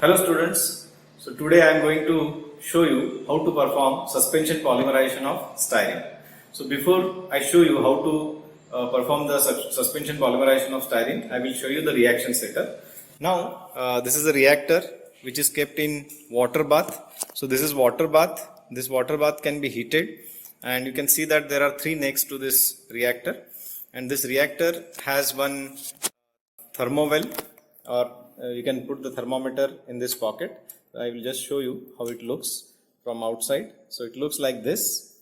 Hello students, so today I am going to show you how to perform suspension polymerization of styrene. So before I show you how to perform the suspension polymerization of styrene, I will show you the reaction setup. Now this is a reactor which is kept in water bath. So this is water bath. This water bath can be heated and you can see that there are three necks to this reactor, and this reactor has one thermowell, or you can put the thermometer in this pocket. I will just show you how it looks from outside. So it looks like this,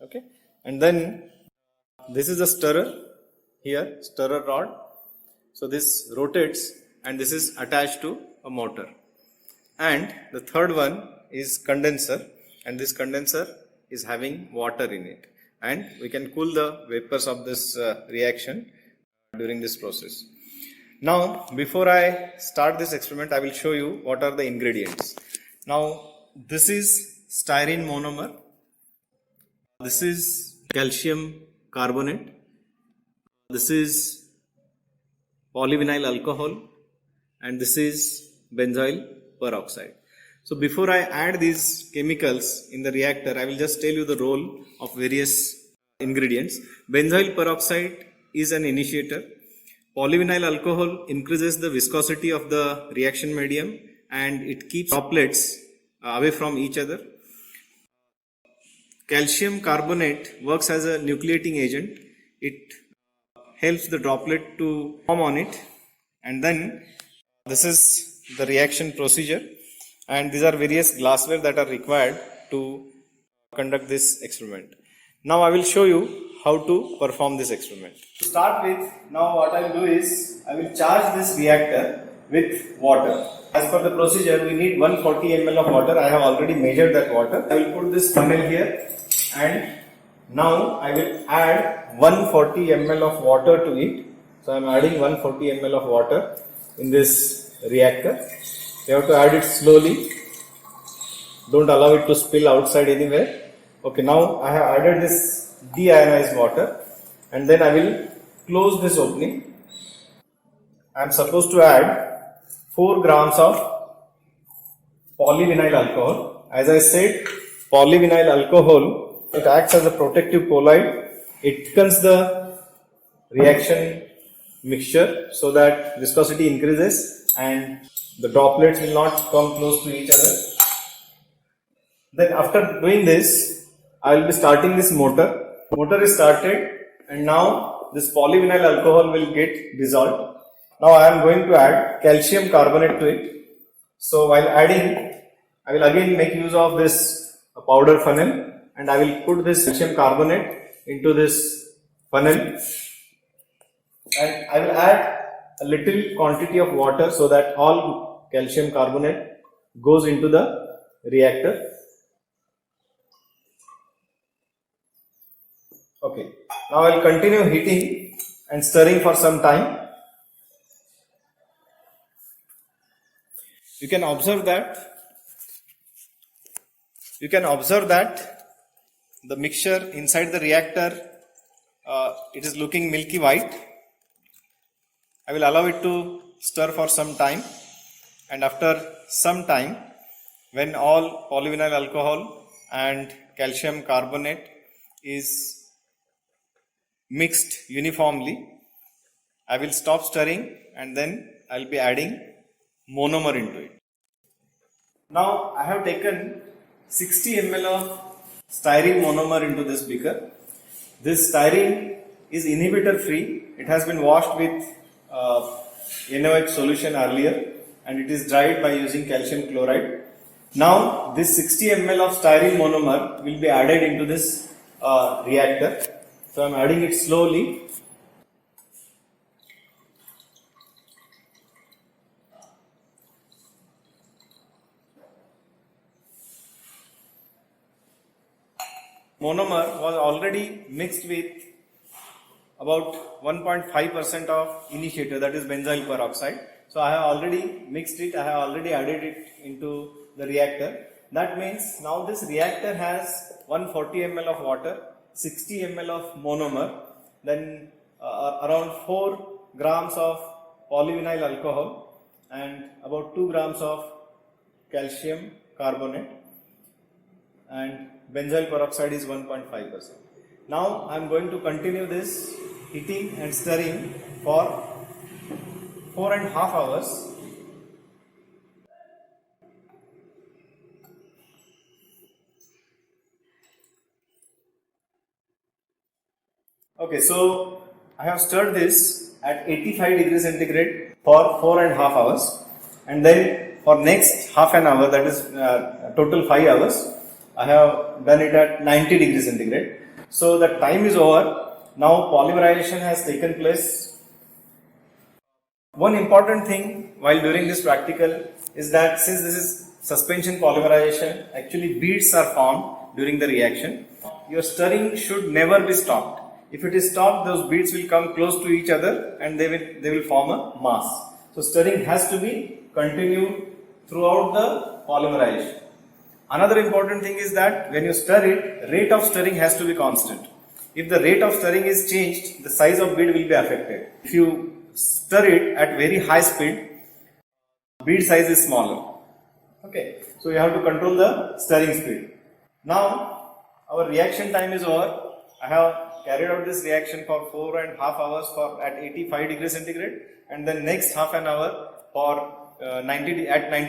okay, and then this is a stirrer here, stirrer rod. So this rotates and this is attached to a motor, and the third one is condenser, and this condenser is having water in it, and we can cool the vapors of this reaction during this process. Now, before I start this experiment, I will show you what are the ingredients. Now, this is styrene monomer, this is calcium carbonate, this is polyvinyl alcohol, and this is benzoyl peroxide. So, before I add these chemicals in the reactor, I will just tell you the role of various ingredients. Benzoyl peroxide is an initiator. Polyvinyl alcohol increases the viscosity of the reaction medium and it keeps droplets away from each other. Calcium carbonate works as a nucleating agent. It helps the droplet to form on it, and then this is the reaction procedure, and these are various glassware that are required to conduct this experiment. Now I will show you how to perform this experiment. To start with, now what I will do is, I will charge this reactor with water. As per the procedure, we need 140 ml of water. I have already measured that water. I will put this funnel here, and now I will add 140 ml of water to it. So I am adding 140 ml of water in this reactor. You have to add it slowly. Don't allow it to spill outside anywhere. Okay, now I have added this deionized water, and then I will close this opening. I am supposed to add 4 grams of polyvinyl alcohol. As I said, polyvinyl alcohol, it acts as a protective colloid. It thickens the reaction mixture so that viscosity increases and the droplets will not come close to each other. Then after doing this, I will be starting this motor. Motor is started, and now this polyvinyl alcohol will get dissolved. Now I am going to add calcium carbonate to it. So while adding, I will again make use of this powder funnel, and I will put this calcium carbonate into this funnel, and I will add a little quantity of water so that all calcium carbonate goes into the reactor. Okay, now I will continue heating and stirring for some time. You can observe that the mixture inside the reactor, it is looking milky white. I will allow it to stir for some time, and after some time, when all polyvinyl alcohol and calcium carbonate is mixed uniformly, I will stop stirring, and then I will be adding monomer into it. Now I have taken 60 ml of styrene monomer into this beaker. This styrene is inhibitor free. It has been washed with NaOH solution earlier, and it is dried by using calcium chloride. Now this 60 ml of styrene monomer will be added into this reactor. So I am adding it slowly. Monomer was already mixed with about 1.5% of initiator, that is benzoyl peroxide. So I have already mixed it, I have already added it into the reactor. That means now this reactor has 140 ml of water, 60 ml of monomer, then around 4 grams of polyvinyl alcohol, and about 2 grams of calcium carbonate and benzyl peroxide is 1.5%. Now I am going to continue this heating and stirring for 4.5 hours. Okay, so I have stirred this at 85 degrees centigrade for 4.5 hours, and then for next half an hour, that is total 5 hours, I have done it at 90 degrees centigrade. So the time is over. Now polymerization has taken place. One important thing while doing this practical is that since this is suspension polymerization, actually beads are formed during the reaction. Your stirring should never be stopped. If it is stopped, those beads will come close to each other and they will form a mass. So stirring has to be continued throughout the polymerization. Another important thing is that when you stir it, rate of stirring has to be constant. If the rate of stirring is changed, the size of bead will be affected. If you stir it at very high speed, bead size is smaller. Okay, so you have to control the stirring speed. Now our reaction time is over. I have carried out this reaction for 4.5 hours at 85 degrees centigrade, and then next half an hour for 90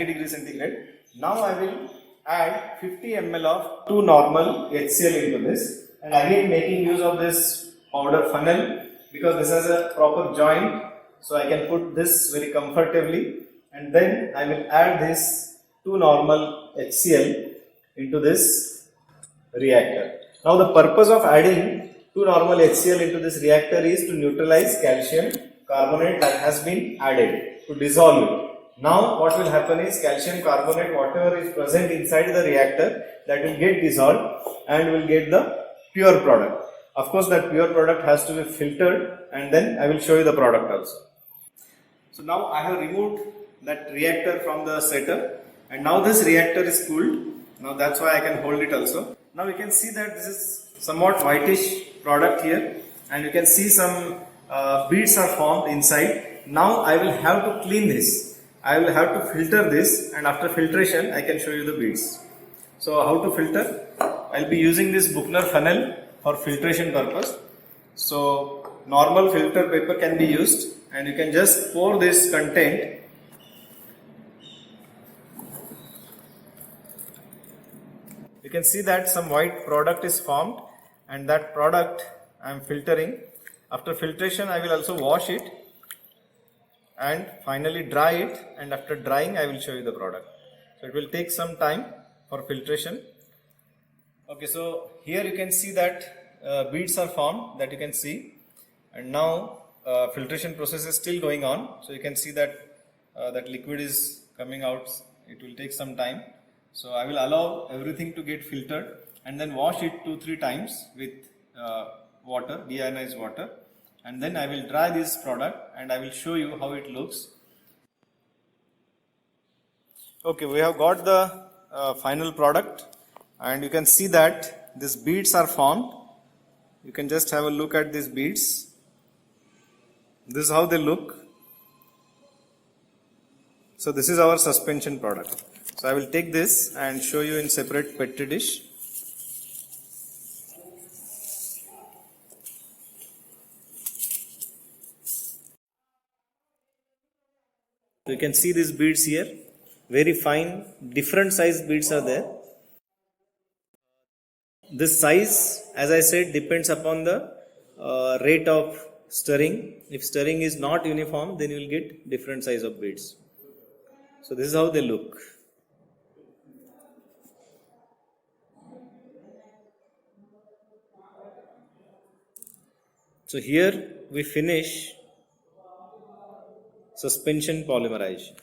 degrees centigrade. Now I will add 50 ml of 2 normal HCl into this, and again making use of this powder funnel because this has a proper joint, so I can put this very comfortably, and then I will add this 2 normal HCl into this reactor. Now the purpose of adding 2 normal HCl into this reactor is to neutralize calcium carbonate that has been added, to dissolve it. Now what will happen is calcium carbonate, whatever is present inside the reactor, that will get dissolved and will get the pure product. Of course that pure product has to be filtered, and then I will show you the product also. So now I have removed that reactor from the setup, and now this reactor is cooled. Now that's why I can hold it also. Now you can see that this is somewhat whitish product here, and you can see some beads are formed inside. Now I will have to clean this. I will have to filter this, and after filtration I can show you the beads. So how to filter? I will be using this Buchner funnel for filtration purpose. So normal filter paper can be used, and you can just pour this content. You can see that some white product is formed, and that product I am filtering. After filtration I will also wash it and finally dry it, and after drying I will show you the product. So it will take some time for filtration. Okay, so here you can see that beads are formed, that you can see, and now filtration process is still going on. So you can see that that liquid is coming out. It will take some time. So I will allow everything to get filtered and then wash it 2-3 times with water, deionized water, and then I will dry this product and I will show you how it looks. Okay, we have got the final product, and you can see that these beads are formed. You can just have a look at these beads. This is how they look. So this is our suspension product. So I will take this and show you in separate petri dish. You can see these beads here, very fine, different size beads are there. This size, as I said, depends upon the rate of stirring. If stirring is not uniform, then you will get different size of beads. So this is how they look. So here we finish suspension polymerization.